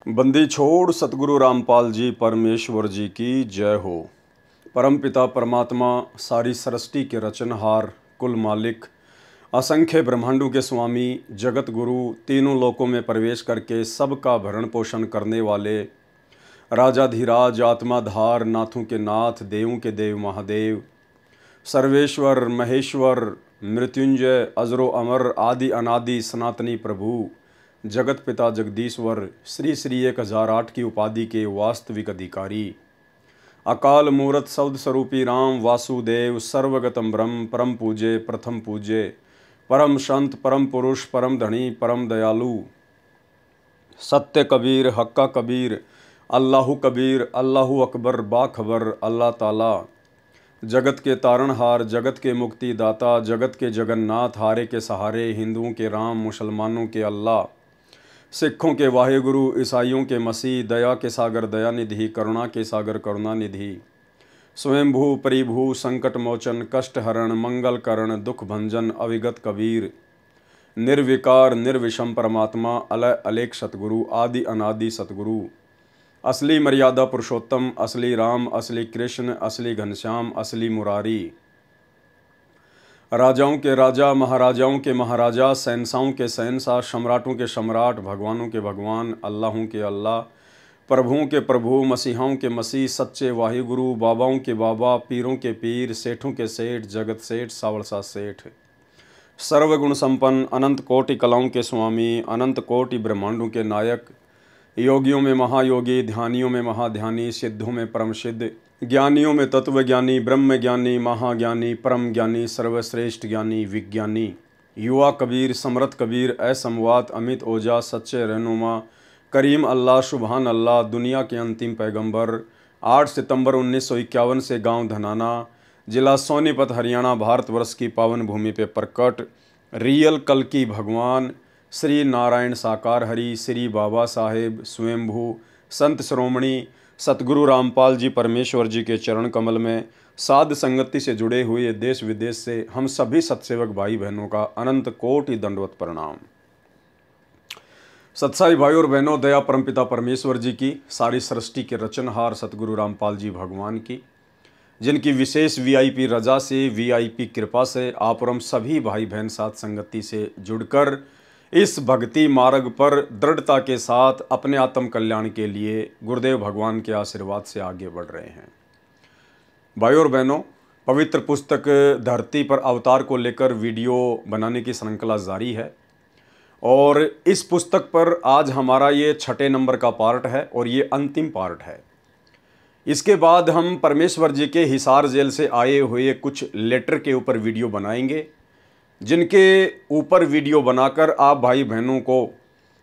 बंदी छोड़ सतगुरु रामपाल जी परमेश्वर जी की जय हो। परमपिता परमात्मा सारी सृष्टि के रचनहार, कुल मालिक, असंख्य ब्रह्मांडों के स्वामी, जगत गुरु, तीनों लोकों में प्रवेश करके सबका भरण पोषण करने वाले राजाधिराज, आत्माधार, नाथों के नाथ, देवों के देव महादेव, सर्वेश्वर महेश्वर, मृत्युंजय, अजरो अमर, आदि अनादि सनातनी प्रभु, जगत पिता जगदीश्वर, श्री श्री 1008 की उपाधि के वास्तविक अधिकारी, अकाल मूर्त शब्द स्वरूपी राम वासुदेव, सर्वगतम ब्रह्म, परम पूज्य, प्रथम पूज्य, परम संत, परम पुरुष, परम धनी, परम दयालु, सत्य कबीर, हक्का कबीर, अल्लाहु कबीर, अल्लाहु अकबर, बाखबर, अल्लाह ताला, जगत के तारणहार, जगत के मुक्ति दाता, जगत के जगन्नाथ, हारे के सहारे, हिंदुओं के राम, मुसलमानों के अल्लाह, सिखों के वाहेगुरु, ईसाइयों के मसीह, दया के सागर दया निधि, करुणा के सागर करुणा निधि, स्वयंभू परिभू, संकट मोचन, कष्ट हरण, मंगल करण, दुख भंजन, अविगत कबीर, निर्विकार निर्विषम परमात्मा, अलय अलेख सतगुरु, आदि अनादि सतगुरु, असली मर्यादा पुरुषोत्तम, असली राम, असली कृष्ण, असली घनश्याम, असली मुरारी, राजाओं के राजा, महाराजाओं के महाराजा, शहंशाहों के शहंशाह, सम्राटों के सम्राट, भगवानों के भगवान, अल्लाहों के अल्लाह, प्रभुओं के प्रभु, मसीहाओं के मसीह, सच्चे वाहिगुरु, बाबाओं के बाबा, पीरों के पीर, सेठों के सेठ, जगत सेठ, सावरसा सेठ, सर्वगुण संपन्न, अनंत कोटि कलाओं के स्वामी, अनंत कोटि ब्रह्मांडों के नायक, योगियों में महायोगी, ध्यानियों में महाध्यानी, सिद्धों में परम सिद्ध, ज्ञानियों में तत्वज्ञानी, ब्रह्म ज्ञानी, महाज्ञानी, परम ज्ञानी, सर्वश्रेष्ठ ज्ञानी, विज्ञानी, युवा कबीर, समरथ कबीर, असमवात, अमित ओजा, सच्चे रहनुमा, करीम अल्लाह, सुबहान अल्लाह, दुनिया के अंतिम पैगंबर, 8 सितंबर 1951 से गांव धनाना, जिला सोनीपत, हरियाणा, भारतवर्ष की पावन भूमि पे प्रकट रियल कल की भगवान श्री नारायण साकार हरि, श्री बाबा साहेब स्वयंभू संत श्रोमणी सतगुरु रामपाल जी परमेश्वर जी के चरण कमल में साध संगति से जुड़े हुए देश विदेश से हम सभी सत्सेवक भाई बहनों का अनंत कोटि दंडवत प्रणाम। सत्साई भाई और बहनों, दया परमपिता परमेश्वर जी की, सारी सृष्टि के रचनहार सतगुरु रामपाल जी भगवान की, जिनकी विशेष वीआईपी रजा से, वीआईपी कृपा से आप और हम सभी भाई बहन साथ संगति से जुड़कर इस भक्ति मार्ग पर दृढ़ता के साथ अपने आत्म कल्याण के लिए गुरुदेव भगवान के आशीर्वाद से आगे बढ़ रहे हैं। भाई और बहनों, पवित्र पुस्तक धरती पर अवतार को लेकर वीडियो बनाने की श्रृंखला जारी है और इस पुस्तक पर आज हमारा ये 6 नंबर का पार्ट है और ये अंतिम पार्ट है। इसके बाद हम परमेश्वर जी के हिसार जेल से आए हुए कुछ लेटर के ऊपर वीडियो बनाएंगे, जिनके ऊपर वीडियो बनाकर आप भाई बहनों को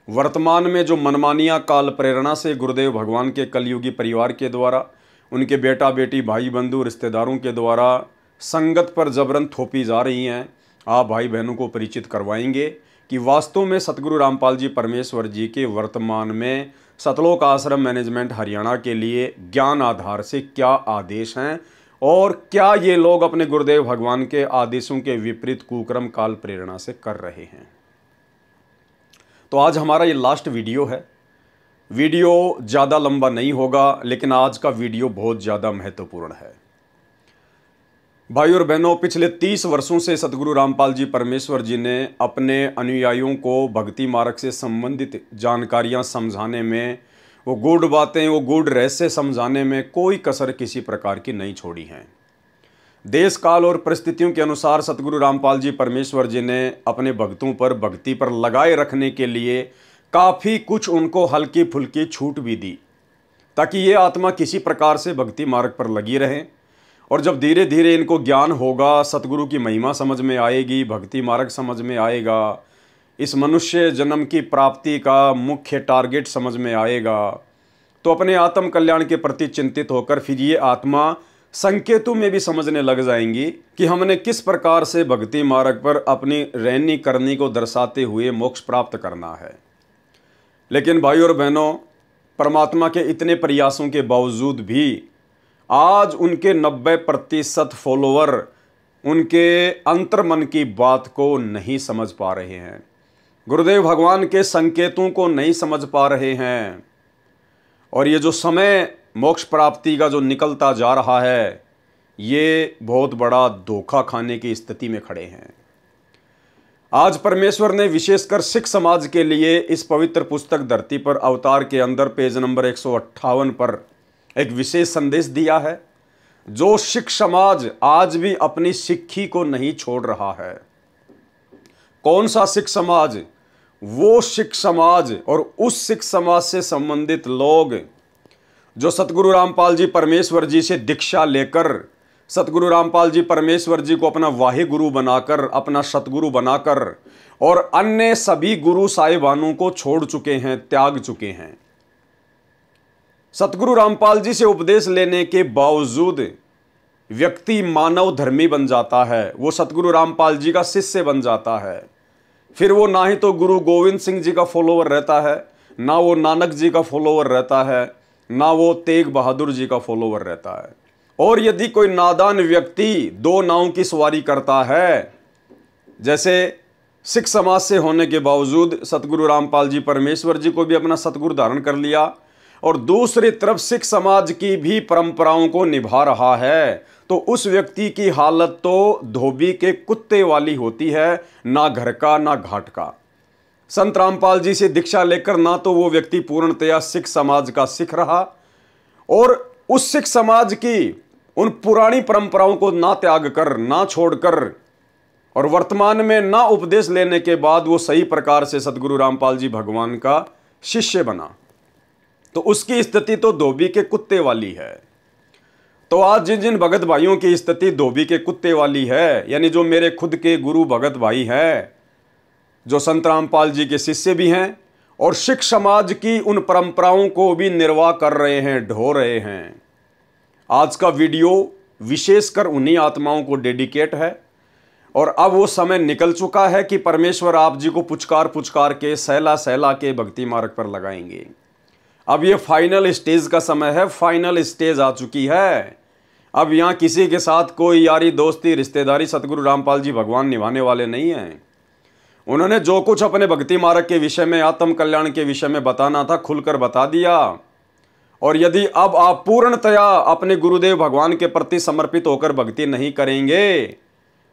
वर्तमान में जो मनमानियाँ काल प्रेरणा से गुरुदेव भगवान के कलयुगी परिवार के द्वारा, उनके बेटा बेटी, भाई बंधु, रिश्तेदारों के द्वारा संगत पर जबरन थोपी जा रही हैं, आप भाई बहनों को परिचित करवाएंगे कि वास्तव में सतगुरु रामपाल जी परमेश्वर जी के वर्तमान में सतलोक आश्रम मैनेजमेंट हरियाणा के लिए ज्ञान आधार से क्या आदेश हैं और क्या ये लोग अपने गुरुदेव भगवान के आदेशों के विपरीत कुक्रम काल प्रेरणा से कर रहे हैं। तो आज हमारा ये लास्ट वीडियो है। वीडियो ज़्यादा लंबा नहीं होगा, लेकिन आज का वीडियो बहुत ज़्यादा महत्वपूर्ण है। भाई और बहनों, पिछले 30 वर्षों से सतगुरु रामपाल जी परमेश्वर जी ने अपने अनुयायियों को भक्ति मार्ग से संबंधित जानकारियां समझाने में, वो गूढ़ बातें, वो गूढ़ रहस्य समझाने में कोई कसर किसी प्रकार की नहीं छोड़ी हैं। देश काल और परिस्थितियों के अनुसार सतगुरु रामपाल जी परमेश्वर जी ने अपने भक्तों पर भक्ति पर लगाए रखने के लिए काफ़ी कुछ उनको हल्की फुल्की छूट भी दी, ताकि ये आत्मा किसी प्रकार से भक्ति मार्ग पर लगी रहे। और जब धीरे धीरे इनको ज्ञान होगा, सतगुरु की महिमा समझ में आएगी, भक्ति मार्ग समझ में आएगा, इस मनुष्य जन्म की प्राप्ति का मुख्य टारगेट समझ में आएगा, तो अपने आत्म कल्याण के प्रति चिंतित होकर फिर ये आत्मा संकेतों में भी समझने लग जाएंगी कि हमने किस प्रकार से भक्ति मार्ग पर अपनी रहनी करनी को दर्शाते हुए मोक्ष प्राप्त करना है। लेकिन भाई और बहनों, परमात्मा के इतने प्रयासों के बावजूद भी आज उनके 90% फॉलोअर उनके अंतर्मन की बात को नहीं समझ पा रहे हैं, गुरुदेव भगवान के संकेतों को नहीं समझ पा रहे हैं। और ये जो समय मोक्ष प्राप्ति का जो निकलता जा रहा है, ये बहुत बड़ा धोखा खाने की स्थिति में खड़े हैं। आज परमेश्वर ने विशेषकर सिख समाज के लिए इस पवित्र पुस्तक धरती पर अवतार के अंदर पेज नंबर 158 पर एक विशेष संदेश दिया है, जो सिख समाज आज भी अपनी सिक्खी को नहीं छोड़ रहा है। कौन सा सिख समाज? वो सिख समाज और उस सिख समाज से संबंधित लोग जो सतगुरु रामपाल जी परमेश्वर जी से दीक्षा लेकर सतगुरु रामपाल जी परमेश्वर जी को अपना वाहे गुरु बनाकर, अपना सतगुरु बनाकर और अन्य सभी गुरु साहिबानों को छोड़ चुके हैं, त्याग चुके हैं। सतगुरु रामपाल जी से उपदेश लेने के बावजूद व्यक्ति मानव धर्मी बन जाता है, वो सतगुरु रामपाल जी का शिष्य बन जाता है। फिर वो ना ही तो गुरु गोविंद सिंह जी का फॉलोवर रहता है, ना वो नानक जी का फॉलोवर रहता है, ना वो तेग बहादुर जी का फॉलोवर रहता है। और यदि कोई नादान व्यक्ति दो नावों की सवारी करता है, जैसे सिख समाज से होने के बावजूद सतगुरु रामपाल जी परमेश्वर जी को भी अपना सतगुरु धारण कर लिया और दूसरी तरफ सिख समाज की भी परंपराओं को निभा रहा है, तो उस व्यक्ति की हालत तो धोबी के कुत्ते वाली होती है, ना घर का ना घाट का। संत रामपाल जी से दीक्षा लेकर ना तो वो व्यक्ति पूर्णतया सिख समाज का सिख रहा और उस सिख समाज की उन पुरानी परंपराओं को ना त्याग कर, ना छोड़कर और वर्तमान में ना उपदेश लेने के बाद वो सही प्रकार से सतगुरु रामपाल जी भगवान का शिष्य बना, तो उसकी स्थिति तो धोबी के कुत्ते वाली है। तो आज जिन जिन भगत भाइयों की स्थिति धोबी के कुत्ते वाली है, यानी जो मेरे खुद के गुरु भगत भाई हैं, जो संत रामपाल जी के शिष्य भी हैं और सिख समाज की उन परंपराओं को भी निर्वाह कर रहे हैं, ढो रहे हैं, आज का वीडियो विशेषकर उन्हीं आत्माओं को डेडिकेट है। और अब वो समय निकल चुका है कि परमेश्वर आप जी को पुचकार पुचकार के सहला सहला के भक्ति मार्ग पर लगाएंगे। अब ये फाइनल स्टेज का समय है, फाइनल स्टेज आ चुकी है। अब यहाँ किसी के साथ कोई यारी दोस्ती रिश्तेदारी सतगुरु रामपाल जी भगवान निभाने वाले नहीं हैं। उन्होंने जो कुछ अपने भक्ति मार्ग के विषय में, आत्म कल्याण के विषय में बताना था, खुलकर बता दिया। और यदि अब आप पूर्णतया अपने गुरुदेव भगवान के प्रति समर्पित होकर भक्ति नहीं करेंगे,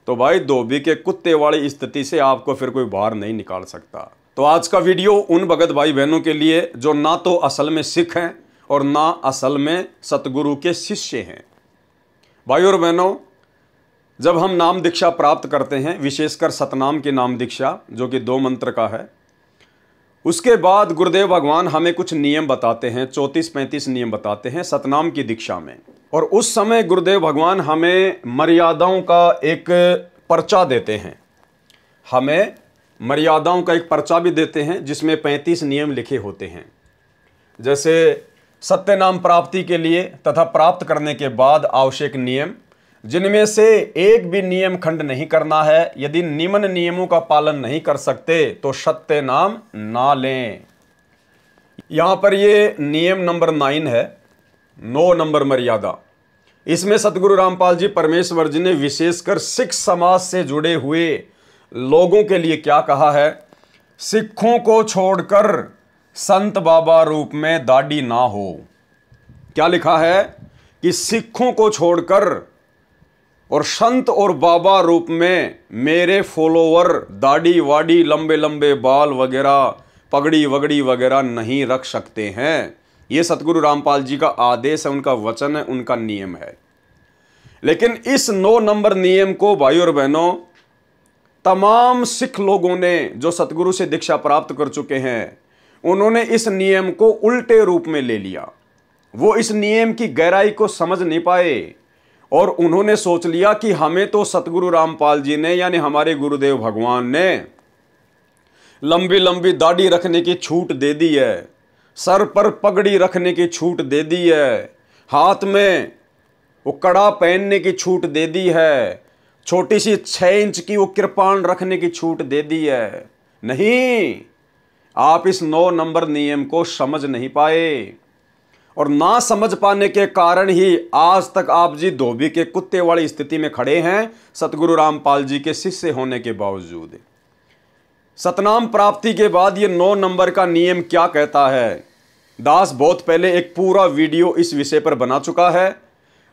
तो भाई धोबी के कुत्ते वाली स्थिति से आपको फिर कोई बाहर नहीं निकाल सकता। तो आज का वीडियो उन भगत भाई बहनों के लिए जो ना तो असल में सिख हैं और ना असल में सतगुरु के शिष्य हैं। भाई और बहनों, जब हम नाम दीक्षा प्राप्त करते हैं, विशेषकर सतनाम की नाम दीक्षा जो कि 2 मंत्र का है, उसके बाद गुरुदेव भगवान हमें कुछ नियम बताते हैं, 34-35 नियम बताते हैं सतनाम की दीक्षा में। और उस समय गुरुदेव भगवान हमें मर्यादाओं का एक पर्चा देते हैं, हमें मर्यादाओं का एक पर्चा भी देते हैं जिसमें 35 नियम लिखे होते हैं। जैसे सत्य नाम प्राप्ति के लिए तथा प्राप्त करने के बाद आवश्यक नियम, जिनमें से एक भी नियम खंड नहीं करना है। यदि निम्न नियमों का पालन नहीं कर सकते तो सत्य नाम ना लें। यहां पर ये नियम नंबर 9 है, 9 नंबर मर्यादा। इसमें सतगुरु रामपाल जी परमेश्वर जी ने विशेषकर सिख समाज से जुड़े हुए लोगों के लिए क्या कहा है? सिखों को छोड़कर संत बाबा रूप में दाढ़ी ना हो। क्या लिखा है कि सिखों को छोड़कर और संत और बाबा रूप में मेरे फॉलोवर दाढ़ी वाड़ी, लंबे लंबे बाल वगैरह, पगड़ी वगड़ी वगैरह नहीं रख सकते हैं। ये सतगुरु रामपाल जी का आदेश है, उनका वचन है, उनका नियम है। लेकिन इस 9 नंबर नियम को भाई और बहनों तमाम सिख लोगों ने जो सतगुरु से दीक्षा प्राप्त कर चुके हैं, उन्होंने इस नियम को उल्टे रूप में ले लिया। वो इस नियम की गहराई को समझ नहीं पाए और उन्होंने सोच लिया कि हमें तो सतगुरु रामपाल जी ने यानी हमारे गुरुदेव भगवान ने लंबी लंबी दाढ़ी रखने की छूट दे दी है, सर पर पगड़ी रखने की छूट दे दी है, हाथ में वो कड़ा पहनने की छूट दे दी है, छोटी सी 6 इंच की वो कृपाण रखने की छूट दे दी है। नहीं, आप इस 9 नंबर नियम को समझ नहीं पाए और ना समझ पाने के कारण ही आज तक आप जी धोबी के कुत्ते वाली स्थिति में खड़े हैं, सतगुरु रामपाल जी के शिष्य होने के बावजूद। सतनाम प्राप्ति के बाद ये 9 नंबर का नियम क्या कहता है दास बहुत पहले एक पूरा वीडियो इस विषय पर बना चुका है।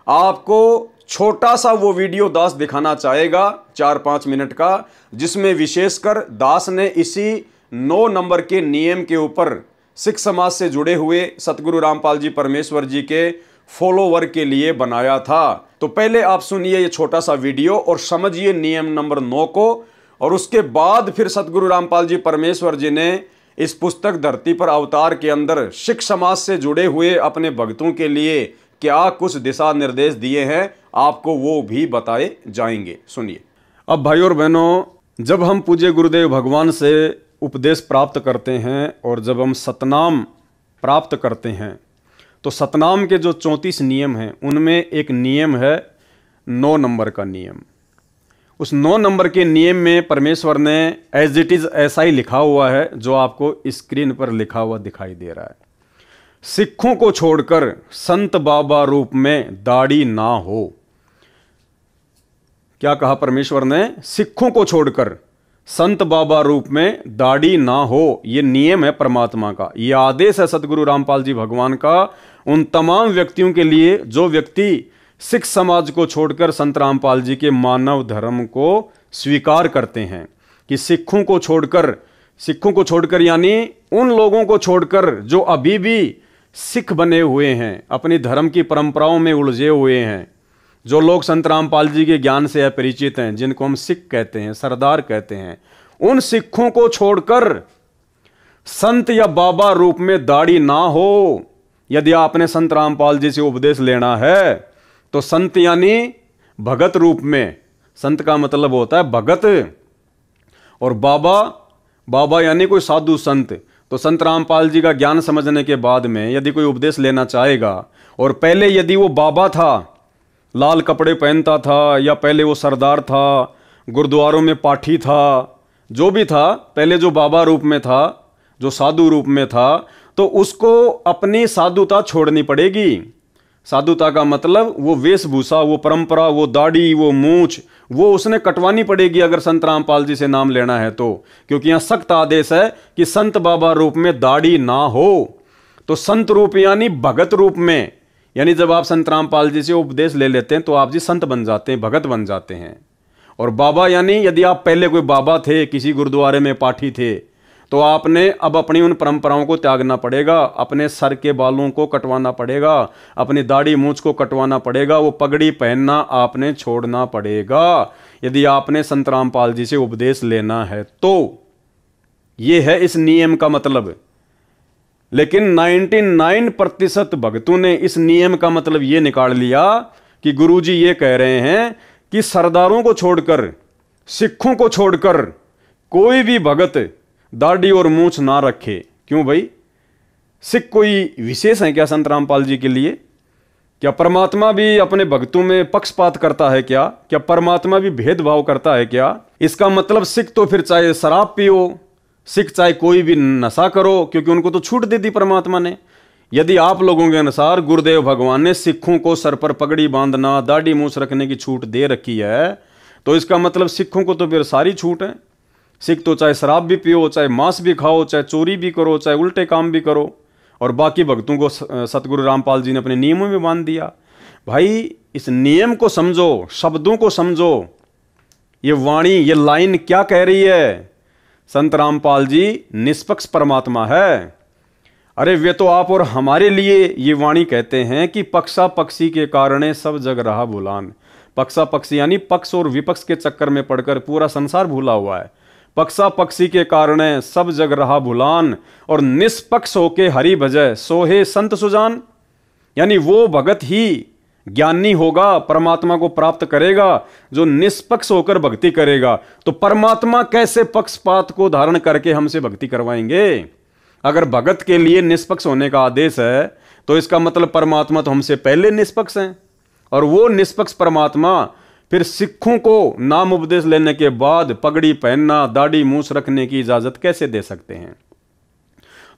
आपको छोटा सा वो वीडियो दास दिखाना चाहेगा 4-5 मिनट का, जिसमें विशेषकर दास ने इसी 9 नंबर के नियम के ऊपर सिख समाज से जुड़े हुए सतगुरु रामपाल जी परमेश्वर जी के फॉलोवर के लिए बनाया था। तो पहले आप सुनिए ये छोटा सा वीडियो और समझिए नियम नंबर 9 को, और उसके बाद फिर सतगुरु रामपाल जी परमेश्वर जी ने इस पुस्तक धरती पर अवतार के अंदर सिख समाज से जुड़े हुए अपने भक्तों के लिए क्या कुछ दिशा निर्देश दिए हैं, आपको वो भी बताए जाएंगे। सुनिए। अब भाई और बहनों, जब हम पूज्य गुरुदेव भगवान से उपदेश प्राप्त करते हैं और जब हम सतनाम प्राप्त करते हैं, तो सतनाम के जो 34 नियम हैं उनमें एक नियम है 9 नंबर का नियम। उस 9 नंबर के नियम में परमेश्वर ने एज इट इज़ ऐसा ही लिखा हुआ है जो आपको स्क्रीन पर लिखा हुआ दिखाई दे रहा है। सिखों को छोड़कर संत बाबा रूप में दाढ़ी ना हो। क्या कहा परमेश्वर ने? सिखों को छोड़कर संत बाबा रूप में दाढ़ी ना हो। ये नियम है परमात्मा का, ये आदेश है सतगुरु रामपाल जी भगवान का उन तमाम व्यक्तियों के लिए जो व्यक्ति सिख समाज को छोड़कर संत रामपाल जी के मानव धर्म को स्वीकार करते हैं। कि सिखों को छोड़कर यानी उन लोगों को छोड़कर जो अभी भी सिख बने हुए हैं, अपनी धर्म की परंपराओं में उलझे हुए हैं, जो लोग संत रामपाल जी के ज्ञान से अपरिचित हैं, जिनको हम सिख कहते हैं, सरदार कहते हैं, उन सिखों को छोड़कर संत या बाबा रूप में दाढ़ी ना हो। यदि आपने संत रामपाल जी से उपदेश लेना है तो संत यानी भगत रूप में, संत का मतलब होता है भगत, और बाबा यानी कोई साधु संत। तो संत रामपाल जी का ज्ञान समझने के बाद में यदि कोई उपदेश लेना चाहेगा और पहले यदि वो बाबा था, लाल कपड़े पहनता था, या पहले वो सरदार था, गुरुद्वारों में पाठी था, जो भी था, पहले जो बाबा रूप में था, जो साधु रूप में था, तो उसको अपनी साधुता छोड़नी पड़ेगी। साधुता का मतलब वो वेशभूषा, वो परंपरा, वो दाढ़ी, वो मूछ, वो उसने कटवानी पड़ेगी अगर संत रामपाल जी से नाम लेना है तो। क्योंकि यहाँ सख्त आदेश है कि संत बाबा रूप में दाढ़ी ना हो। तो संत रूप यानी भगत रूप में, यानी जब आप संत रामपाल जी से उपदेश ले लेते हैं तो आप जी संत बन जाते हैं, भगत बन जाते हैं। और बाबा यानी यदि आप पहले कोई बाबा थे, किसी गुरुद्वारे में पाठी थे, तो आपने अब अपनी उन परंपराओं को त्यागना पड़ेगा, अपने सर के बालों को कटवाना पड़ेगा, अपनी दाढ़ी मूंछ को कटवाना पड़ेगा, वो पगड़ी पहनना आपने छोड़ना पड़ेगा यदि आपने संत रामपाल जी से उपदेश लेना है तो। ये है इस नियम का मतलब। लेकिन 99% भक्तों ने इस नियम का मतलब ये निकाल लिया कि गुरुजी ये कह रहे हैं कि सरदारों को छोड़कर, सिखों को छोड़कर कोई भी भगत दाढ़ी और मूछ ना रखे। क्यों भाई? सिख कोई विशेष है क्या संत रामपाल जी के लिए? क्या परमात्मा भी अपने भक्तों में पक्षपात करता है क्या? क्या परमात्मा भी भेदभाव करता है क्या? इसका मतलब सिख तो फिर चाहे शराब पियो, सिख चाहे कोई भी नशा करो, क्योंकि उनको तो छूट दे दी परमात्मा ने। यदि आप लोगों के अनुसार गुरुदेव भगवान ने सिखों को सर पर पगड़ी बांधना, दाढ़ी मूछ रखने की छूट दे रखी है, तो इसका मतलब सिखों को तो फिर सारी छूट है। सिख तो चाहे शराब भी पियो, चाहे मांस भी खाओ, चाहे चोरी भी करो, चाहे उल्टे काम भी करो, और बाकी भक्तों को सतगुरु रामपाल जी ने अपने नियमों में बांध दिया। भाई इस नियम को समझो, शब्दों को समझो, ये वाणी, ये लाइन क्या कह रही है? संत रामपाल जी निष्पक्ष परमात्मा है। अरे वे तो आप और हमारे लिए ये वाणी कहते हैं कि पक्षा पक्षी के कारणे सब जग रहा भूलान। पक्षा पक्षी यानी पक्ष और विपक्ष के चक्कर में पड़कर पूरा संसार भूला हुआ है। पक्षा पक्षी के कारणे सब जग रहा भूलान, और निष्पक्ष होके हरि भजय सोहे संत सुजान। यानी वो भगत ही ज्ञानी होगा, परमात्मा को प्राप्त करेगा जो निष्पक्ष होकर भक्ति करेगा। तो परमात्मा कैसे पक्षपात को धारण करके हमसे भक्ति करवाएंगे? अगर भगत के लिए निष्पक्ष होने का आदेश है तो इसका मतलब परमात्मा तो हमसे पहले निष्पक्ष हैं, और वो निष्पक्ष परमात्मा फिर सिखों को नाम उपदेश लेने के बाद पगड़ी पहनना, दाढ़ी मूछ रखने की इजाजत कैसे दे सकते हैं?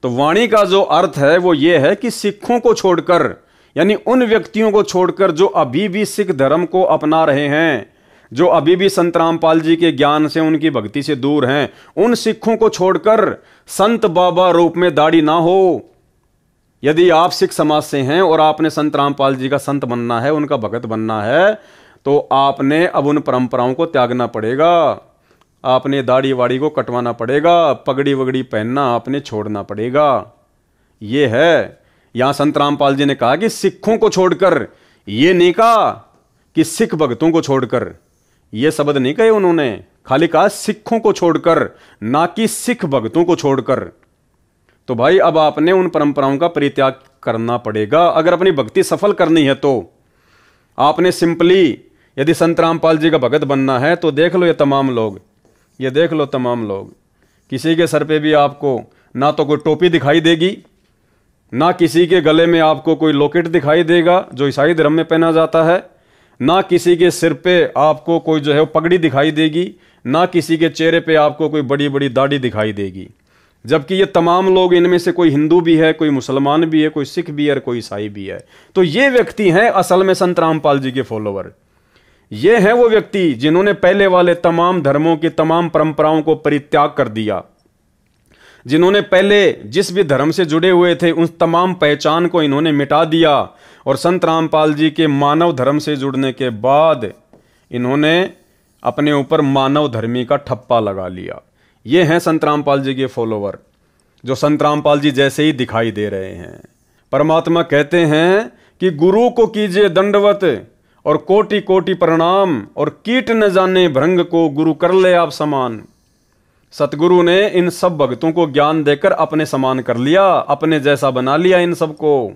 तो वाणी का जो अर्थ है वो ये है कि सिखों को छोड़कर, यानी उन व्यक्तियों को छोड़कर जो अभी भी सिख धर्म को अपना रहे हैं, जो अभी भी संत रामपाल जी के ज्ञान से, उनकी भक्ति से दूर हैं, उन सिखों को छोड़कर संत बाबा रूप में दाढ़ी ना हो। यदि आप सिख समाज से हैं और आपने संत रामपाल जी का संत बनना है, उनका भगत बनना है, तो आपने अब उन परंपराओं को त्यागना पड़ेगा। आपने दाढ़ी वाड़ी को कटवाना पड़ेगा, पगड़ी वगड़ी पहनना आपने छोड़ना पड़ेगा। ये है, यहाँ संत रामपाल जी ने कहा कि सिखों को छोड़कर, ये नहीं कहा कि सिख भक्तों को छोड़कर, ये शब्द नहीं कहे उन्होंने, खाली कहा सिखों को छोड़कर, ना कि सिख भक्तों को छोड़कर। तो भाई अब आपने उन परंपराओं का परित्याग करना पड़ेगा अगर अपनी भक्ति सफल करनी है। तो आपने सिंपली यदि संत रामपाल जी का भगत बनना है तो देख लो ये तमाम लोग, ये देख लो तमाम लोग, किसी के सर पे भी आपको ना तो कोई टोपी दिखाई देगी, ना किसी के गले में आपको कोई लॉकेट दिखाई देगा जो ईसाई धर्म में पहना जाता है, ना किसी के सिर पे आपको कोई जो है वो पगड़ी दिखाई देगी, ना किसी के चेहरे पे आपको कोई बड़ी बड़ी दाढ़ी दिखाई देगी। जबकि ये तमाम लोग, इनमें से कोई हिंदू भी है, कोई मुसलमान भी है, कोई सिख भी है और कोई ईसाई भी है। तो ये व्यक्ति हैं असल में संत रामपाल जी के फॉलोवर। ये हैं वो व्यक्ति जिन्होंने पहले वाले तमाम धर्मों की तमाम परंपराओं को परित्याग कर दिया, जिन्होंने पहले जिस भी धर्म से जुड़े हुए थे उन तमाम पहचान को इन्होंने मिटा दिया, और संत रामपाल जी के मानव धर्म से जुड़ने के बाद इन्होंने अपने ऊपर मानव धर्मी का ठप्पा लगा लिया। ये हैं संत रामपाल जी के फॉलोवर, जो संत रामपाल जी जैसे ही दिखाई दे रहे हैं। परमात्मा कहते हैं कि गुरु को कीजिए दंडवत और कोटि कोटि प्रणाम, और कीट न जाने भृंग को गुरु कर ले आप समान। सतगुरु ने इन सब भक्तों को ज्ञान देकर अपने समान कर लिया, अपने जैसा बना लिया इन सबको।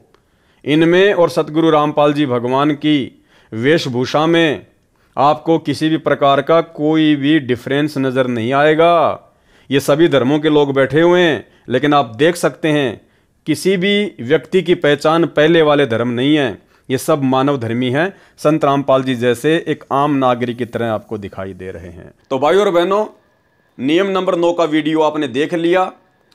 इनमें और सतगुरु रामपाल जी भगवान की वेशभूषा में आपको किसी भी प्रकार का कोई भी डिफरेंस नजर नहीं आएगा। ये सभी धर्मों के लोग बैठे हुए हैं, लेकिन आप देख सकते हैं किसी भी व्यक्ति की पहचान पहले वाले धर्म नहीं है, ये सब मानव धर्मी हैं। संत रामपाल जी जैसे एक आम नागरिक की तरह आपको दिखाई दे रहे हैं। तो भाई और बहनों, नियम नंबर 9 का वीडियो आपने देख लिया।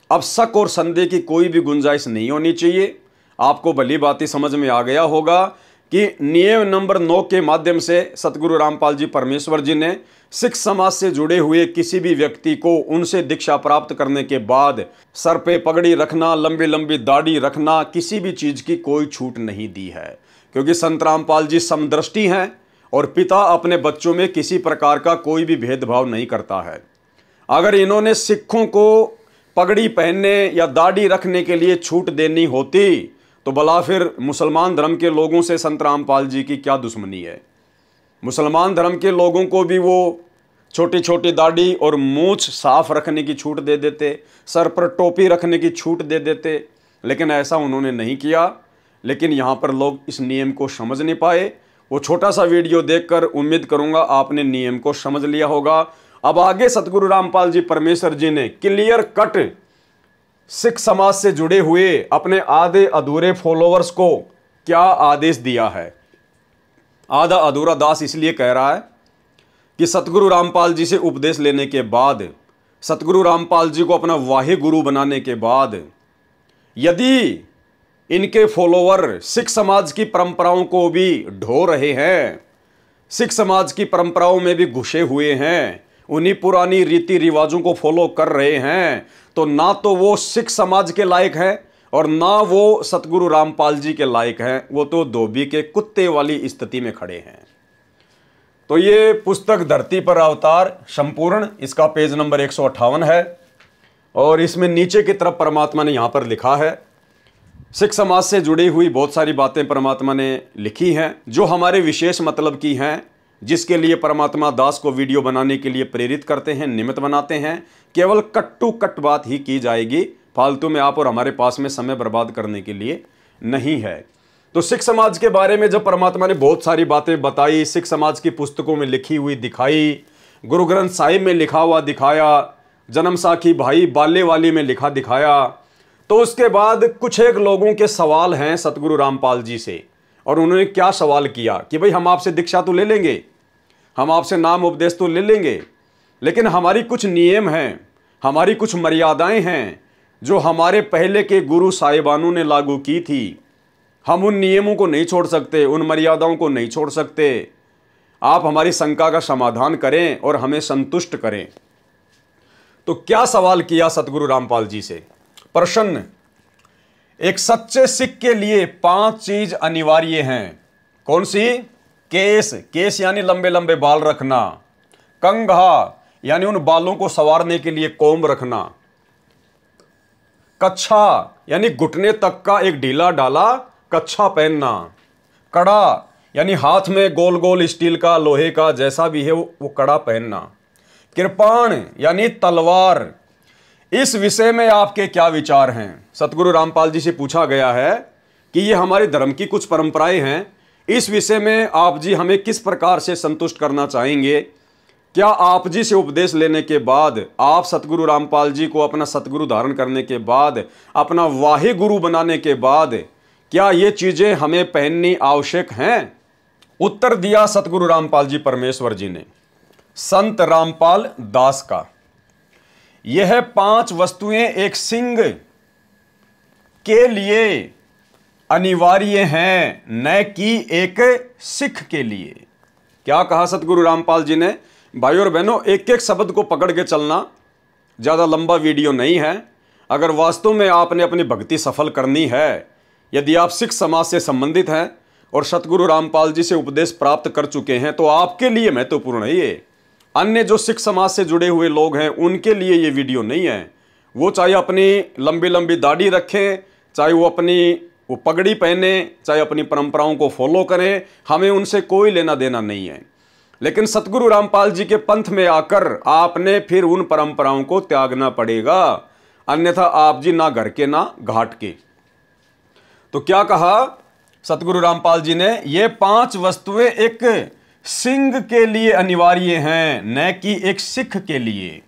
अब शक और संदेह की कोई भी गुंजाइश नहीं होनी चाहिए। आपको भली बात समझ में आ गया होगा कि नियम नंबर 9 के माध्यम से सतगुरु रामपाल जी परमेश्वर जी ने सिख समाज से जुड़े हुए किसी भी व्यक्ति को उनसे दीक्षा प्राप्त करने के बाद सर पे पगड़ी रखना, लंबी लंबी दाढ़ी रखना, किसी भी चीज की कोई छूट नहीं दी है, क्योंकि संत रामपाल जी समदृष्टि हैं और पिता अपने बच्चों में किसी प्रकार का कोई भी भेदभाव नहीं करता है। अगर इन्होंने सिखों को पगड़ी पहनने या दाढ़ी रखने के लिए छूट देनी होती तो भला फिर मुसलमान धर्म के लोगों से संत रामपाल जी की क्या दुश्मनी है। मुसलमान धर्म के लोगों को भी वो छोटी छोटी दाढ़ी और मूछ साफ रखने की छूट दे देते, सर पर टोपी रखने की छूट दे देते, लेकिन ऐसा उन्होंने नहीं किया। लेकिन यहाँ पर लोग इस नियम को समझ नहीं पाए। वो छोटा सा वीडियो देखकर उम्मीद करूँगा आपने नियम को समझ लिया होगा। अब आगे सतगुरु रामपाल जी परमेश्वर जी ने क्लियर कट सिख समाज से जुड़े हुए अपने आधे अधूरे फॉलोअर्स को क्या आदेश दिया है। आधा अधूरा दास इसलिए कह रहा है कि सतगुरु रामपाल जी से उपदेश लेने के बाद, सतगुरु रामपाल जी को अपना वाहे गुरु बनाने के बाद, यदि इनके फॉलोअर सिख समाज की परंपराओं को भी ढो रहे हैं, सिख समाज की परंपराओं में भी घुसे हुए हैं, उन्हीं पुरानी रीति रिवाजों को फॉलो कर रहे हैं, तो ना तो वो सिख समाज के लायक है और ना वो सतगुरु रामपाल जी के लायक हैं। वो तो धोबी के कुत्ते वाली स्थिति में खड़े हैं। तो ये पुस्तक धरती पर अवतार संपूर्ण, इसका पेज नंबर 158 है और इसमें नीचे की तरफ परमात्मा ने यहाँ पर लिखा है, सिख समाज से जुड़ी हुई बहुत सारी बातें परमात्मा ने लिखी हैं जो हमारे विशेष मतलब की हैं, जिसके लिए परमात्मा दास को वीडियो बनाने के लिए प्रेरित करते हैं, निमित्त बनाते हैं। केवल कट टू कट बात ही की जाएगी, फालतू में आप और हमारे पास में समय बर्बाद करने के लिए नहीं है। तो सिख समाज के बारे में जब परमात्मा ने बहुत सारी बातें बताई, सिख समाज की पुस्तकों में लिखी हुई दिखाई, गुरु ग्रंथ साहिब में लिखा हुआ दिखाया, जन्म साखी भाई बाले वाली में लिखा दिखाया, तो उसके बाद कुछ एक लोगों के सवाल हैं सतगुरु रामपाल जी से। और उन्होंने क्या सवाल किया कि भाई हम आपसे दीक्षा तो ले लेंगे, हम आपसे नाम उपदेश तो ले लेंगे, लेकिन हमारी कुछ नियम हैं, हमारी कुछ मर्यादाएं हैं जो हमारे पहले के गुरु साहिबानों ने लागू की थी। हम उन नियमों को नहीं छोड़ सकते, उन मर्यादाओं को नहीं छोड़ सकते। आप हमारी शंका का समाधान करें और हमें संतुष्ट करें। तो क्या सवाल किया सतगुरु रामपाल जी से? प्रश्न, एक सच्चे सिख के लिए 5 चीज अनिवार्य हैं। कौन सी? केस, केस यानी लंबे लंबे बाल रखना। कंघा यानी उन बालों को संवारने के लिए कोम्ब रखना। कच्छा यानी घुटने तक का एक ढीला ढाला कच्छा पहनना। कड़ा यानी हाथ में गोल गोल स्टील का, लोहे का, जैसा भी है वो कड़ा पहनना। कृपाण यानी तलवार। इस विषय में आपके क्या विचार हैं? सतगुरु रामपाल जी से पूछा गया है कि ये हमारे धर्म की कुछ परंपराएं हैं, इस विषय में आप जी हमें किस प्रकार से संतुष्ट करना चाहेंगे? क्या आप जी से उपदेश लेने के बाद, आप सतगुरु रामपाल जी को अपना सतगुरु धारण करने के बाद, अपना वाहे गुरु बनाने के बाद, क्या ये चीजें हमें पहननी आवश्यक हैं? उत्तर दिया सतगुरु रामपाल जी परमेश्वर जी ने संत रामपाल दास का, यह 5 वस्तुएं एक सिंह के लिए अनिवार्य हैं, न कि एक सिख के लिए। क्या कहा सतगुरु रामपाल जी ने? भाई और बहनों, एक एक शब्द को पकड़ के चलना, ज़्यादा लंबा वीडियो नहीं है। अगर वास्तव में आपने अपनी भक्ति सफल करनी है, यदि आप सिख समाज से संबंधित हैं और सतगुरु रामपाल जी से उपदेश प्राप्त कर चुके हैं, तो आपके लिए महत्वपूर्ण है ये। अन्य जो सिख समाज से जुड़े हुए लोग हैं उनके लिए ये वीडियो नहीं है। वो चाहे अपनी लंबी लंबी दाढ़ी रखें, चाहे वो पगड़ी पहने, चाहे अपनी परंपराओं को फॉलो करें, हमें उनसे कोई लेना देना नहीं है। लेकिन सतगुरु रामपाल जी के पंथ में आकर आपने फिर उन परंपराओं को त्यागना पड़ेगा, अन्यथा आप जी ना घर के ना घाट के। तो क्या कहा सतगुरु रामपाल जी ने? ये 5 वस्तुएं एक सिंह के लिए अनिवार्य हैं, न कि एक सिख के लिए।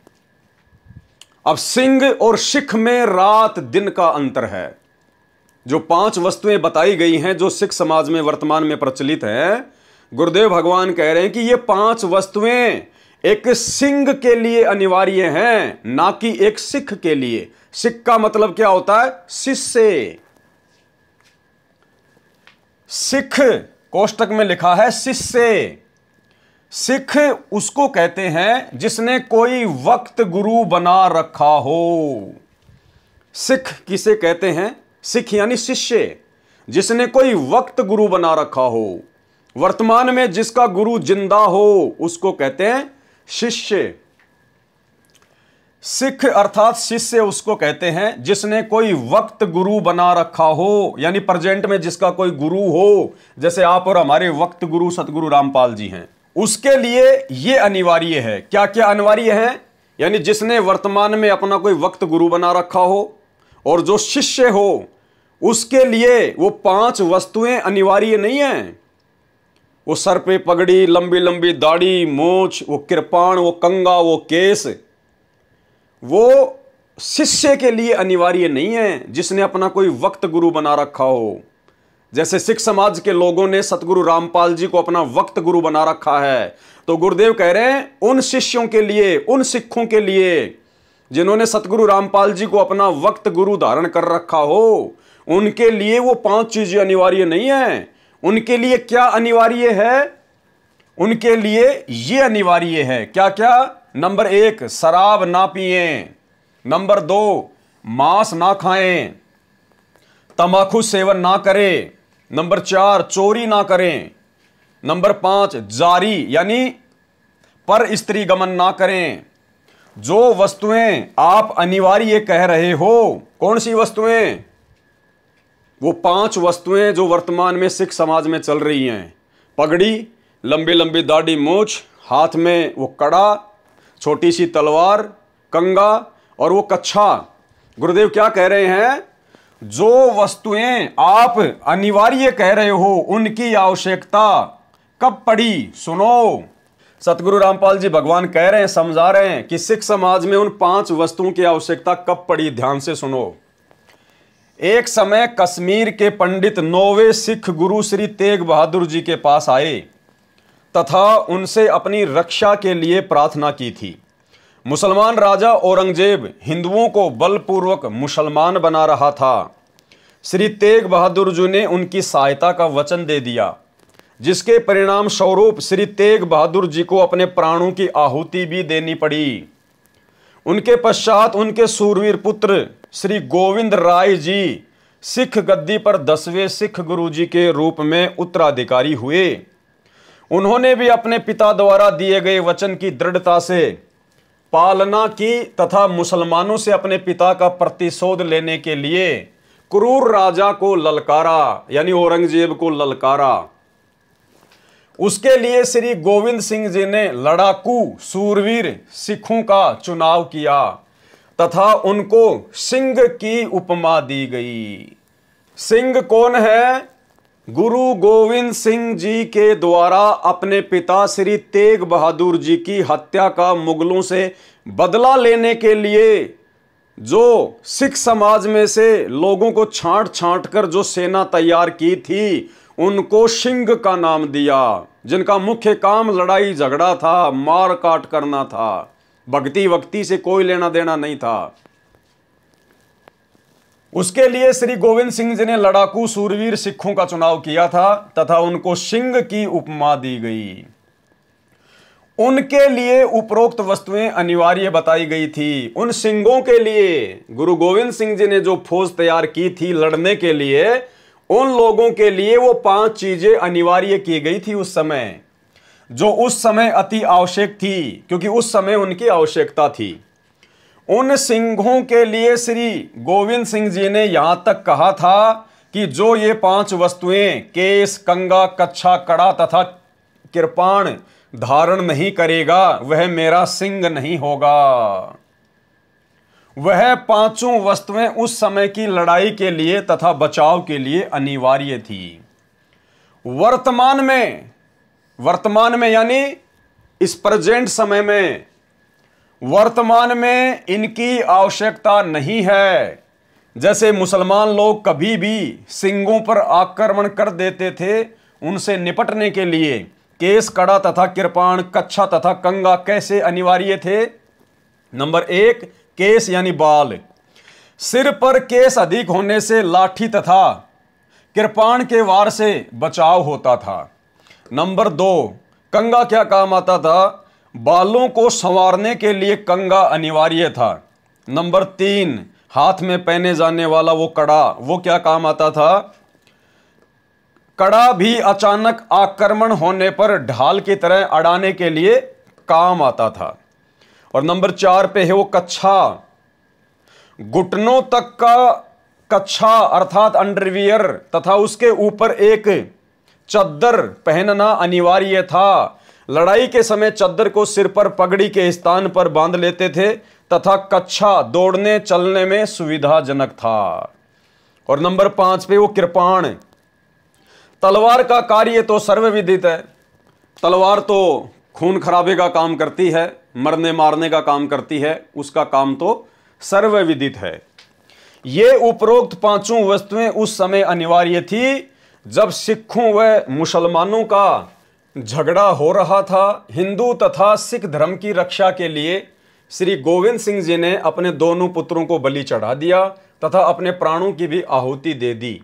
अब सिंह और सिख में रात दिन का अंतर है। जो 5 वस्तुएं बताई गई हैं, जो सिख समाज में वर्तमान में प्रचलित है, गुरुदेव भगवान कह रहे हैं कि ये 5 वस्तुएं एक सिंह के लिए अनिवार्य हैं, ना कि एक सिख के लिए। सिख का मतलब क्या होता है? शिष्य। सिख कोष्टक में लिखा है शिष्य। सिख उसको कहते हैं जिसने कोई वक्त गुरु बना रखा हो। सिख किसे कहते हैं? सिख यानी शिष्य, जिसने कोई वक्त गुरु बना रखा हो। वर्तमान में जिसका गुरु जिंदा हो उसको कहते हैं शिष्य। सिख अर्थात शिष्य उसको कहते हैं जिसने कोई वक्त गुरु बना रखा हो, यानी प्रेजेंट में जिसका कोई गुरु हो, जैसे आप और हमारे वक्त गुरु सतगुरु रामपाल जी हैं। उसके लिए यह अनिवार्य है। क्या क्या अनिवार्य है? यानी जिसने वर्तमान में अपना कोई वक्त गुरु बना रखा हो, और जो शिष्य हो उसके लिए वो 5 वस्तुएं अनिवार्य नहीं है। वो सर पे पगड़ी, लंबी लंबी दाढ़ी, मूछ, वो कृपाण, वो कंगा, वो केस, वो शिष्य के लिए अनिवार्य नहीं है जिसने अपना कोई वक्त गुरु बना रखा हो। जैसे सिख समाज के लोगों ने सतगुरु रामपाल जी को अपना वक्त गुरु बना रखा है, तो गुरुदेव कह रहे हैं उन शिष्यों के लिए, उन सिखों के लिए जिन्होंने सतगुरु रामपाल जी को अपना वक्त गुरु धारण कर रखा हो, उनके लिए वो 5 चीजें अनिवार्य नहीं है। उनके लिए क्या अनिवार्य है? उनके लिए ये अनिवार्य है। क्या क्या? नंबर 1, शराब ना पिएं। नंबर 2, मांस ना खाएं, तंबाकू सेवन ना करें। नंबर 4, चोरी ना करें। नंबर 5, जारी यानी पर स्त्री गमन ना करें। जो वस्तुएं आप अनिवार्य कह रहे हो, कौन सी वस्तुएं? वो 5 वस्तुएं जो वर्तमान में सिख समाज में चल रही हैं। पगड़ी, लंबी लंबी दाढ़ी मूछ, हाथ में वो कड़ा, छोटी सी तलवार, कंगा और वो कच्छा। गुरुदेव क्या कह रहे हैं? जो वस्तुएं आप अनिवार्य कह रहे हो उनकी आवश्यकता कब पड़ी? सुनो, सतगुरु रामपाल जी भगवान कह रहे हैं, समझा रहे हैं कि सिख समाज में उन 5 वस्तुओं की आवश्यकता कब पड़ी। ध्यान से सुनो। एक समय कश्मीर के पंडित 9वें सिख गुरु श्री तेग बहादुर जी के पास आए तथा उनसे अपनी रक्षा के लिए प्रार्थना की थी। मुसलमान राजा औरंगजेब हिंदुओं को बलपूर्वक मुसलमान बना रहा था। श्री तेग बहादुर जी ने उनकी सहायता का वचन दे दिया, जिसके परिणाम स्वरूप श्री तेग बहादुर जी को अपने प्राणों की आहुति भी देनी पड़ी। उनके पश्चात उनके सूरवीर पुत्र श्री गोविंद राय जी सिख गद्दी पर 10वें सिख गुरुजी के रूप में उत्तराधिकारी हुए। उन्होंने भी अपने पिता द्वारा दिए गए वचन की दृढ़ता से पालना की तथा मुसलमानों से अपने पिता का प्रतिशोध लेने के लिए क्रूर राजा को ललकारा, यानी औरंगजेब को ललकारा। उसके लिए श्री गोविंद सिंह जी ने लड़ाकू सूरवीर सिखों का चुनाव किया तथा उनको सिंह की उपमा दी गई। सिंह कौन है? गुरु गोविंद सिंह जी के द्वारा अपने पिता श्री तेग बहादुर जी की हत्या का मुगलों से बदला लेने के लिए जो सिख समाज में से लोगों को छांट छांट कर जो सेना तैयार की थी, उनको सिंह का नाम दिया, जिनका मुख्य काम लड़ाई झगड़ा था, मार काट करना था, भक्ति वक्ति से कोई लेना देना नहीं था। उसके लिए श्री गोविंद सिंह जी ने लड़ाकू सूरवीर सिखों का चुनाव किया था तथा उनको सिंह की उपमा दी गई। उनके लिए उपरोक्त वस्तुएं अनिवार्य बताई गई थी। उन सिंहों के लिए गुरु गोविंद सिंह जी ने जो फौज तैयार की थी लड़ने के लिए, उन लोगों के लिए वो 5 चीजें अनिवार्य की गई थी उस समय, जो उस समय अति आवश्यक थी, क्योंकि उस समय उनकी आवश्यकता थी। उन सिंहों के लिए श्री गोविंद सिंह जी ने यहां तक कहा था कि जो ये 5 वस्तुएं केस, कंगा, कच्छा, कड़ा तथा कृपाण धारण नहीं करेगा वह मेरा सिंह नहीं होगा। वह 5 वस्तुएं उस समय की लड़ाई के लिए तथा बचाव के लिए अनिवार्य थी। वर्तमान में यानी इस प्रेजेंट समय में, वर्तमान में इनकी आवश्यकता नहीं है। जैसे मुसलमान लोग कभी भी सिंहों पर आक्रमण कर देते थे, उनसे निपटने के लिए केस, कड़ा तथा कृपाण, कच्छा तथा कंगा कैसे अनिवार्य थे? नंबर 1, केस यानी बाल। सिर पर केस अधिक होने से लाठी तथा कृपाण के वार से बचाव होता था। नंबर 2, कंगा क्या काम आता था? बालों को संवारने के लिए कंगा अनिवार्य था। नंबर 3, हाथ में पहने जाने वाला वो कड़ा, वो क्या काम आता था? कड़ा भी अचानक आक्रमण होने पर ढाल की तरह अड़ाने के लिए काम आता था। और नंबर 4 पे है वो कच्छा। घुटनों तक का कच्छा अर्थात अंडरवियर तथा उसके ऊपर एक चद्दर पहनना अनिवार्य था। लड़ाई के समय चद्दर को सिर पर पगड़ी के स्थान पर बांध लेते थे तथा कच्छा दौड़ने चलने में सुविधाजनक था। और नंबर 5 पे वो कृपाण। तलवार का कार्य तो सर्वविदित है। तलवार तो खून खराबे का काम करती है, मरने मारने का काम करती है, उसका काम तो सर्वविदित है। ये उपरोक्त 5 वस्तुएं उस समय अनिवार्य थी जब सिखों व मुसलमानों का झगड़ा हो रहा था। हिंदू तथा सिख धर्म की रक्षा के लिए श्री गोविंद सिंह जी ने अपने दोनों पुत्रों को बलि चढ़ा दिया तथा अपने प्राणों की भी आहुति दे दी।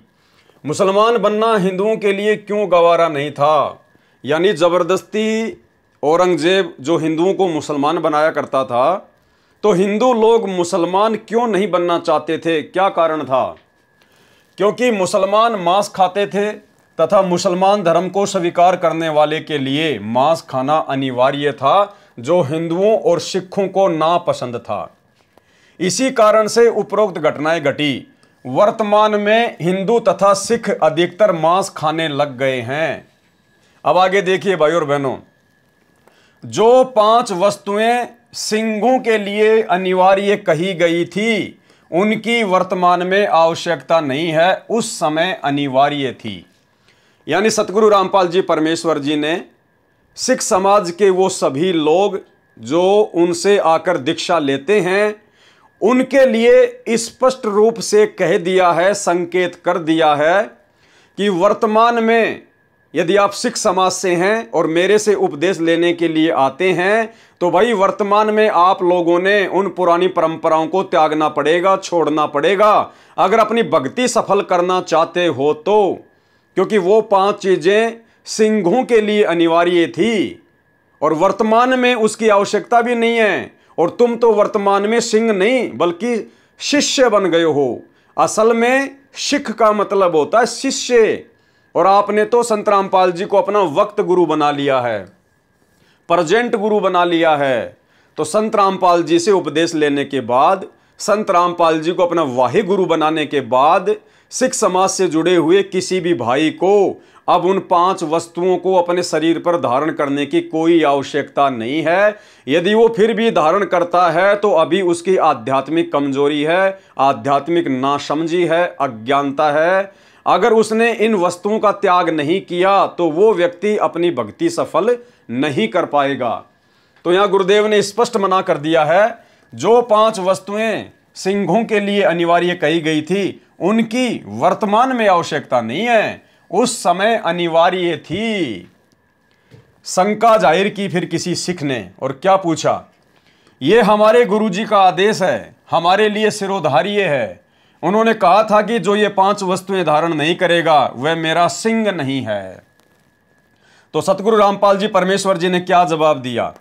मुसलमान बनना हिंदुओं के लिए क्यों गवारा नहीं था? यानी जबरदस्ती औरंगजेब जो हिंदुओं को मुसलमान बनाया करता था, तो हिंदू लोग मुसलमान क्यों नहीं बनना चाहते थे? क्या कारण था? क्योंकि मुसलमान मांस खाते थे तथा मुसलमान धर्म को स्वीकार करने वाले के लिए मांस खाना अनिवार्य था, जो हिंदुओं और सिखों को नापसंद था। इसी कारण से उपरोक्त घटनाएं घटी। वर्तमान में हिंदू तथा सिख अधिकतर मांस खाने लग गए हैं। अब आगे देखिए भाई और बहनों, जो 5 वस्तुएं सिंहों के लिए अनिवार्य कही गई थी, उनकी वर्तमान में आवश्यकता नहीं है, उस समय अनिवार्य थी। यानी सतगुरु रामपाल जी परमेश्वर जी ने सिख समाज के वो सभी लोग जो उनसे आकर दीक्षा लेते हैं, उनके लिए स्पष्ट रूप से कह दिया है, संकेत कर दिया है कि वर्तमान में यदि आप सिख समाज से हैं और मेरे से उपदेश लेने के लिए आते हैं, तो भाई वर्तमान में आप लोगों ने उन पुरानी परंपराओं को त्यागना पड़ेगा, छोड़ना पड़ेगा, अगर अपनी भक्ति सफल करना चाहते हो तो। क्योंकि वो 5 चीजें सिंहों के लिए अनिवार्य थी और वर्तमान में उसकी आवश्यकता भी नहीं है। और तुम तो वर्तमान में सिंह नहीं बल्कि शिष्य बन गए हो। असल में सिख का मतलब होता है शिष्य, और आपने तो संत रामपाल जी को अपना वक्त गुरु बना लिया है, प्रेजेंट गुरु बना लिया है। तो संत रामपाल जी से उपदेश लेने के बाद, संत रामपाल जी को अपना वाही गुरु बनाने के बाद, सिख समाज से जुड़े हुए किसी भी भाई को अब उन 5 वस्तुओं को अपने शरीर पर धारण करने की कोई आवश्यकता नहीं है। यदि वो फिर भी धारण करता है तो अभी उसकी आध्यात्मिक कमजोरी है, आध्यात्मिक नासमझी है, अज्ञानता है। अगर उसने इन वस्तुओं का त्याग नहीं किया तो वो व्यक्ति अपनी भक्ति सफल नहीं कर पाएगा। तो यहां गुरुदेव ने स्पष्ट मना कर दिया है, जो 5 वस्तुएं सिंहों के लिए अनिवार्य कही गई थी उनकी वर्तमान में आवश्यकता नहीं है, उस समय अनिवार्य थी। शंका जाहिर की फिर किसी सिख ने और क्या पूछा, ये हमारे गुरुजी का आदेश है, हमारे लिए सिरोधार्य है। उन्होंने कहा था कि जो ये 5 वस्तुएं धारण नहीं करेगा वह मेरा सिंह नहीं है। तो सतगुरु रामपाल जी परमेश्वर जी ने क्या जवाब दिया।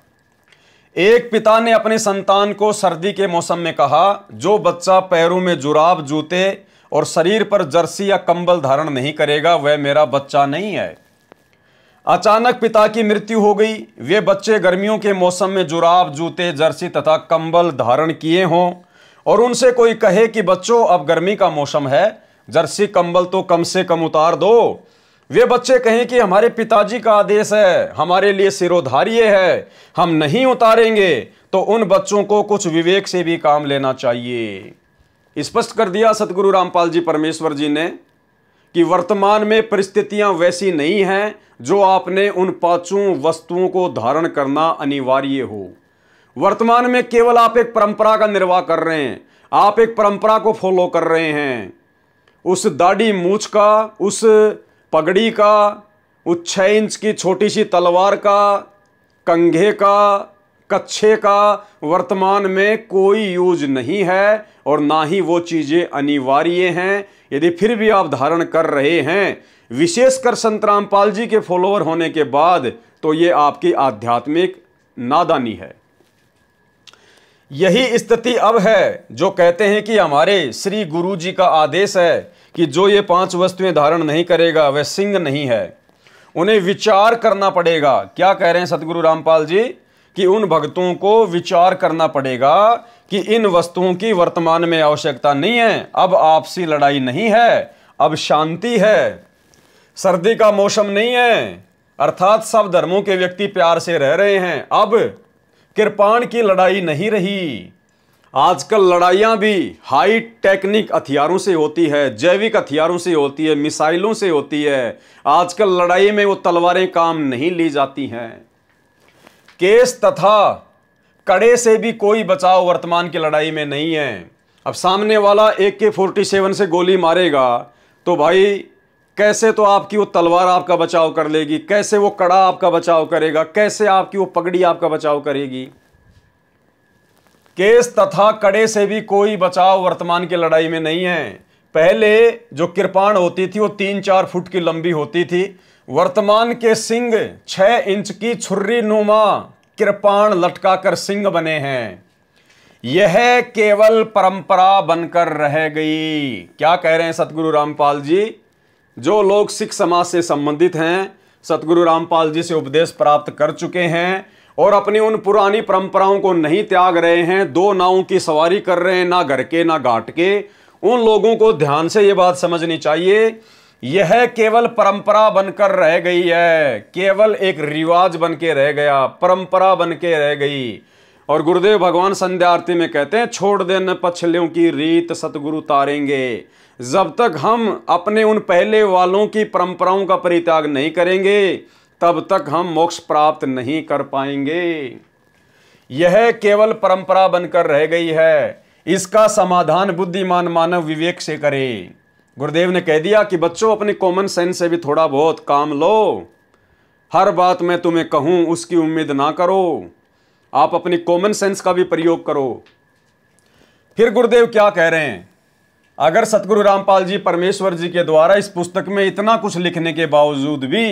एक पिता ने अपने संतान को सर्दी के मौसम में कहा, जो बच्चा पैरों में जुराब, जूते और शरीर पर जर्सी या कंबल धारण नहीं करेगा वह मेरा बच्चा नहीं है। अचानक पिता की मृत्यु हो गई। वे बच्चे गर्मियों के मौसम में जुराब, जूते, जर्सी तथा कंबल धारण किए हों और उनसे कोई कहे कि बच्चों अब गर्मी का मौसम है, जर्सी कंबल तो कम से कम उतार दो। वे बच्चे कहें कि हमारे पिताजी का आदेश है, हमारे लिए सिरोधार्य है, हम नहीं उतारेंगे। तो उन बच्चों को कुछ विवेक से भी काम लेना चाहिए। स्पष्ट कर दिया सतगुरु रामपाल जी परमेश्वर जी ने कि वर्तमान में परिस्थितियां वैसी नहीं हैं जो आपने उन 5 वस्तुओं को धारण करना अनिवार्य हो। वर्तमान में केवल आप एक परंपरा का निर्वाह कर रहे हैं, आप एक परंपरा को फॉलो कर रहे हैं। उस दाढ़ी मूछ का, उस पगड़ी का, उस 6 इंच की छोटी सी तलवार का, कंघे का, कच्छे का वर्तमान में कोई यूज नहीं है और ना ही वो चीजें अनिवार्य हैं। यदि फिर भी आप धारण कर रहे हैं, विशेषकर संत रामपाल जी के फॉलोअर होने के बाद, तो ये आपकी आध्यात्मिक नादानी है। यही स्थिति अब है जो कहते हैं कि हमारे श्री गुरु जी का आदेश है कि जो ये 5 वस्तुएं धारण नहीं करेगा वह सिंह नहीं है। उन्हें विचार करना पड़ेगा। क्या कह रहे हैं सतगुरु रामपाल जी कि उन भक्तों को विचार करना पड़ेगा कि इन वस्तुओं की वर्तमान में आवश्यकता नहीं है। अब आपसी लड़ाई नहीं है, अब शांति है, सर्दी का मौसम नहीं है, अर्थात सब धर्मों के व्यक्ति प्यार से रह रहे हैं। अब कृपाण की लड़ाई नहीं रही। आजकल लड़ाइयां भी हाई टेक्निक हथियारों से होती है, जैविक हथियारों से होती है, मिसाइलों से होती है। आजकल लड़ाई में वो तलवारें काम नहीं ली जाती हैं। केस तथा कड़े से भी कोई बचाव वर्तमान की लड़ाई में नहीं है। अब सामने वाला AK-47 से गोली मारेगा तो भाई कैसे तो आपकी वो तलवार आपका बचाव कर लेगी, कैसे वो कड़ा आपका बचाव करेगा, कैसे आपकी वो पगड़ी आपका बचाव करेगी। केस तथा कड़े से भी कोई बचाव वर्तमान की लड़ाई में नहीं है। पहले जो कृपाण होती थी वो 3-4 फुट की लंबी होती थी। वर्तमान के सिंह 6 इंच की छुर्री नुमा कृपाण लटकाकर सिंह बने हैं। यह केवल परंपरा बनकर रह गई। क्या कह रहे हैं सतगुरु रामपाल जी। जो लोग सिख समाज से संबंधित हैं, सतगुरु रामपाल जी से उपदेश प्राप्त कर चुके हैं और अपनी उन पुरानी परंपराओं को नहीं त्याग रहे हैं, 2 नावों की सवारी कर रहे हैं, ना घर के ना घाट के, उन लोगों को ध्यान से ये बात समझनी चाहिए। यह केवल परंपरा बनकर रह गई है, केवल एक रिवाज बन के रह गया, परंपरा बन के रह गई। और गुरुदेव भगवान संध्या आरती में कहते हैं, छोड़ देना पछलियों की रीत सतगुरु तारेंगे। जब तक हम अपने उन पहले वालों की परंपराओं का परित्याग नहीं करेंगे तब तक हम मोक्ष प्राप्त नहीं कर पाएंगे। यह केवल परंपरा बनकर रह गई है। इसका समाधान बुद्धिमान मानव विवेक से करे। गुरुदेव ने कह दिया कि बच्चों अपनी कॉमन सेंस से भी थोड़ा बहुत काम लो। हर बात मैं तुम्हें कहूं उसकी उम्मीद ना करो, आप अपनी कॉमन सेंस का भी प्रयोग करो। फिर गुरुदेव क्या कह रहे हैं, अगर सतगुरु रामपाल जी परमेश्वर जी के द्वारा इस पुस्तक में इतना कुछ लिखने के बावजूद भी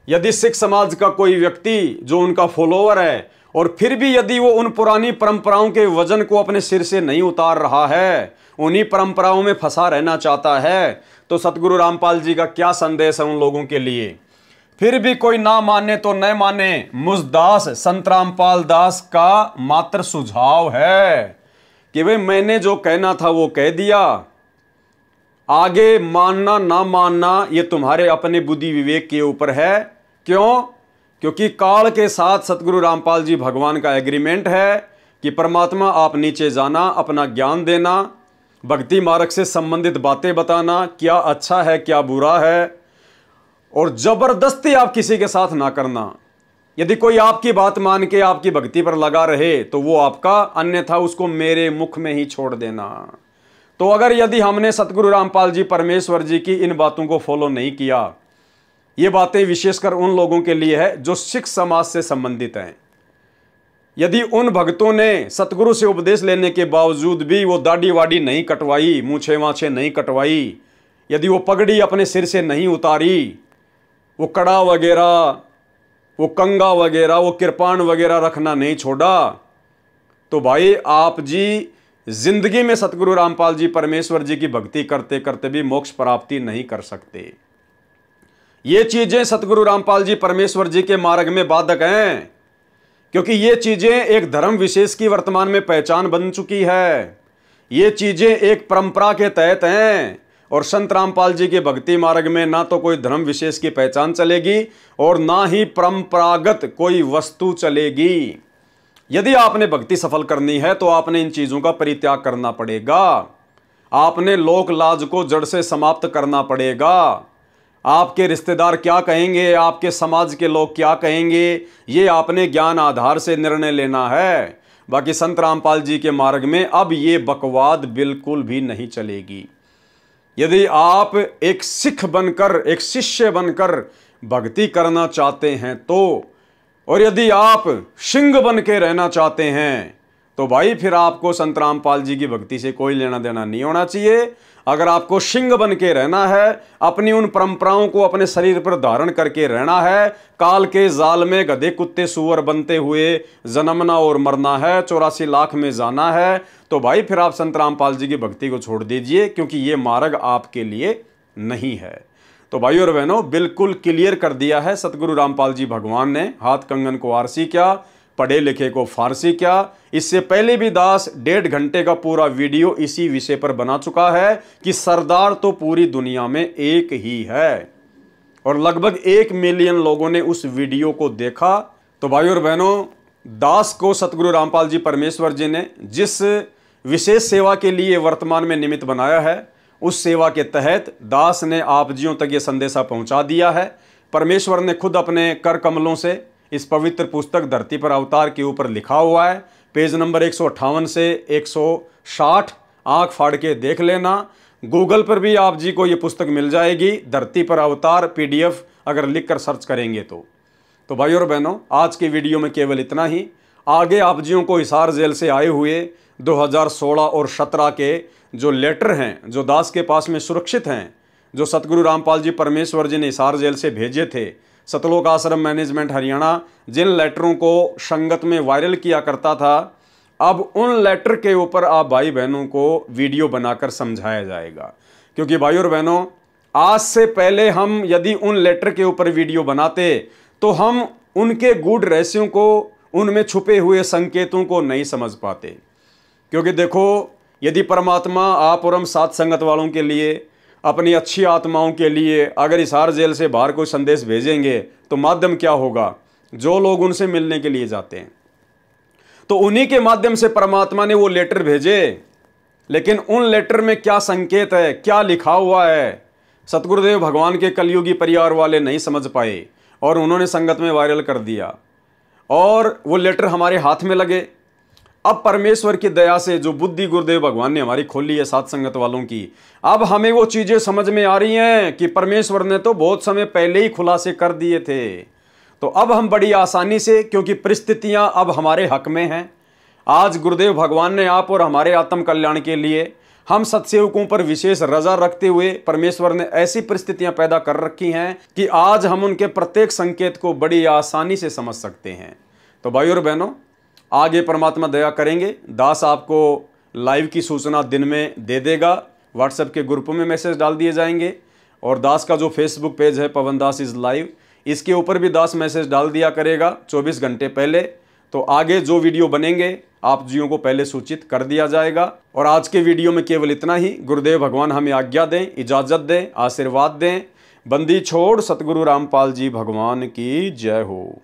यदि सिख समाज का कोई व्यक्ति जो उनका फॉलोअर है और फिर भी यदि वो उन पुरानी परंपराओं के वजन को अपने सिर से नहीं उतार रहा है, उन्हीं परंपराओं में फंसा रहना चाहता है, तो सतगुरु रामपाल जी का क्या संदेश है उन लोगों के लिए। फिर भी कोई ना माने तो न माने, मुझ दास संत रामपाल दास का मात्र सुझाव है कि भाई मैंने जो कहना था वो कह दिया, आगे मानना ना मानना ये तुम्हारे अपने बुद्धि विवेक के ऊपर है। क्यों? क्योंकि काल के साथ सतगुरु रामपाल जी भगवान का एग्रीमेंट है कि परमात्मा आप नीचे जाना, अपना ज्ञान देना, भक्ति मार्ग से संबंधित बातें बताना, क्या अच्छा है क्या बुरा है, और जबरदस्ती आप किसी के साथ ना करना। यदि कोई आपकी बात मान के आपकी भक्ति पर लगा रहे तो वो आपका, अन्यथा उसको मेरे मुख में ही छोड़ देना। तो अगर यदि हमने सतगुरु रामपाल जी परमेश्वर जी की इन बातों को फॉलो नहीं किया, ये बातें विशेषकर उन लोगों के लिए है जो सिख समाज से संबंधित हैं। यदि उन भक्तों ने सतगुरु से उपदेश लेने के बावजूद भी वो दाढ़ी वाड़ी नहीं कटवाई, मूछे वाछे नहीं कटवाई, यदि वो पगड़ी अपने सिर से नहीं उतारी, वो कड़ा वगैरह, वो कंगा वगैरह, वो कृपाण वगैरह रखना नहीं छोड़ा, तो भाई आप जी जिंदगी में सतगुरु रामपाल जी परमेश्वर जी की भक्ति करते करते भी मोक्ष प्राप्ति नहीं कर सकते। ये चीजें सतगुरु रामपाल जी परमेश्वर जी के मार्ग में बाधक हैं, क्योंकि ये चीजें एक धर्म विशेष की वर्तमान में पहचान बन चुकी है। ये चीजें एक परंपरा के तहत हैं, और संत रामपाल जी के भक्ति मार्ग में ना तो कोई धर्म विशेष की पहचान चलेगी और ना ही परंपरागत कोई वस्तु चलेगी। यदि आपने भक्ति सफल करनी है तो आपने इन चीजों का परित्याग करना पड़ेगा। आपने लोक लाज को जड़ से समाप्त करना पड़ेगा। आपके रिश्तेदार क्या कहेंगे, आपके समाज के लोग क्या कहेंगे, ये आपने ज्ञान आधार से निर्णय लेना है। बाकी संत रामपाल जी के मार्ग में अब ये बकवाद बिल्कुल भी नहीं चलेगी। यदि आप एक सिख बनकर, एक शिष्य बनकर भक्ति करना चाहते हैं तो, और यदि आप सिंह बन के रहना चाहते हैं तो भाई फिर आपको संत रामपाल जी की भक्ति से कोई लेना देना नहीं होना चाहिए। अगर आपको सिंह बन के रहना है, अपनी उन परंपराओं को अपने शरीर पर धारण करके रहना है, काल के जाल में गधे कुत्ते सुअर बनते हुए जन्मना और मरना है, 84 लाख में जाना है, तो भाई फिर आप संत रामपाल जी की भक्ति को छोड़ दीजिए, क्योंकि ये मार्ग आपके लिए नहीं है। तो भाई और बहनों, बिल्कुल क्लियर कर दिया है सतगुरु रामपाल जी भगवान ने। हाथ कंगन को आरसी क्या, पढ़े लिखे को फारसी क्या। इससे पहले भी दास 1.5 घंटे का पूरा वीडियो इसी विषय पर बना चुका है कि सरदार तो पूरी दुनिया में एक ही है, और लगभग 1 मिलियन लोगों ने उस वीडियो को देखा। तो भाई और बहनों, दास को सतगुरु रामपाल जी परमेश्वर जी ने जिस विशेष सेवा के लिए वर्तमान में निमित्त बनाया है, उस सेवा के तहत दास ने आप जियों तक ये संदेशा पहुंचा दिया है। परमेश्वर ने खुद अपने कर कमलों से इस पवित्र पुस्तक धरती पर अवतार के ऊपर लिखा हुआ है। पेज नंबर 158 से 160 आंख फाड़ के देख लेना। गूगल पर भी आप जी को ये पुस्तक मिल जाएगी, धरती पर अवतार PDF अगर लिखकर सर्च करेंगे तो भाई और बहनों, आज के वीडियो में केवल इतना ही। आगे आप जियों को हिसार जेल से आए हुए 2016 और 17 के जो लेटर हैं, जो दास के पास में सुरक्षित हैं, जो सतगुरु रामपाल जी परमेश्वर जी ने हिसार जेल से भेजे थे, सतलोक आश्रम मैनेजमेंट हरियाणा जिन लेटरों को संगत में वायरल किया करता था, अब उन लेटर के ऊपर आप भाई बहनों को वीडियो बनाकर समझाया जाएगा। क्योंकि भाई और बहनों, आज से पहले हम यदि उन लेटर के ऊपर वीडियो बनाते तो हम उनके गूढ़ रहस्यों को, उनमें छुपे हुए संकेतों को नहीं समझ पाते। क्योंकि देखो, यदि परमात्मा आप और हम साथ संगत वालों के लिए, अपनी अच्छी आत्माओं के लिए अगर हिसार जेल से बाहर कोई संदेश भेजेंगे तो माध्यम क्या होगा? जो लोग उनसे मिलने के लिए जाते हैं, तो उन्हीं के माध्यम से परमात्मा ने वो लेटर भेजे। लेकिन उन लेटर में क्या संकेत है, क्या लिखा हुआ है, सतगुरुदेव भगवान के कलयुगी परिवार वाले नहीं समझ पाए और उन्होंने संगत में वायरल कर दिया, और वो लेटर हमारे हाथ में लगे। अब परमेश्वर की दया से जो बुद्धि गुरुदेव भगवान ने हमारी खोली है साथ संगत वालों की, अब हमें वो चीजें समझ में आ रही हैं कि परमेश्वर ने तो बहुत समय पहले ही खुलासे कर दिए थे। तो अब हम बड़ी आसानी से, क्योंकि परिस्थितियां अब हमारे हक में हैं, आज गुरुदेव भगवान ने आप और हमारे आत्म कल्याण के लिए हम सत्सेवकों पर विशेष रजा रखते हुए परमेश्वर ने ऐसी परिस्थितियां पैदा कर रखी हैं कि आज हम उनके प्रत्येक संकेत को बड़ी आसानी से समझ सकते हैं। तो भाई और बहनों, आगे परमात्मा दया करेंगे, दास आपको लाइव की सूचना दिन में दे देगा। व्हाट्सएप के ग्रुप में मैसेज डाल दिए जाएंगे और दास का जो फेसबुक पेज है पवन दास इज़ लाइव, इसके ऊपर भी दास मैसेज डाल दिया करेगा 24 घंटे पहले। तो आगे जो वीडियो बनेंगे आप जियों को पहले सूचित कर दिया जाएगा। और आज के वीडियो में केवल इतना ही। गुरुदेव भगवान हमें आज्ञा दें, इजाज़त दें, आशीर्वाद दें। बंदी छोड़ सतगुरु रामपाल जी भगवान की जय हो।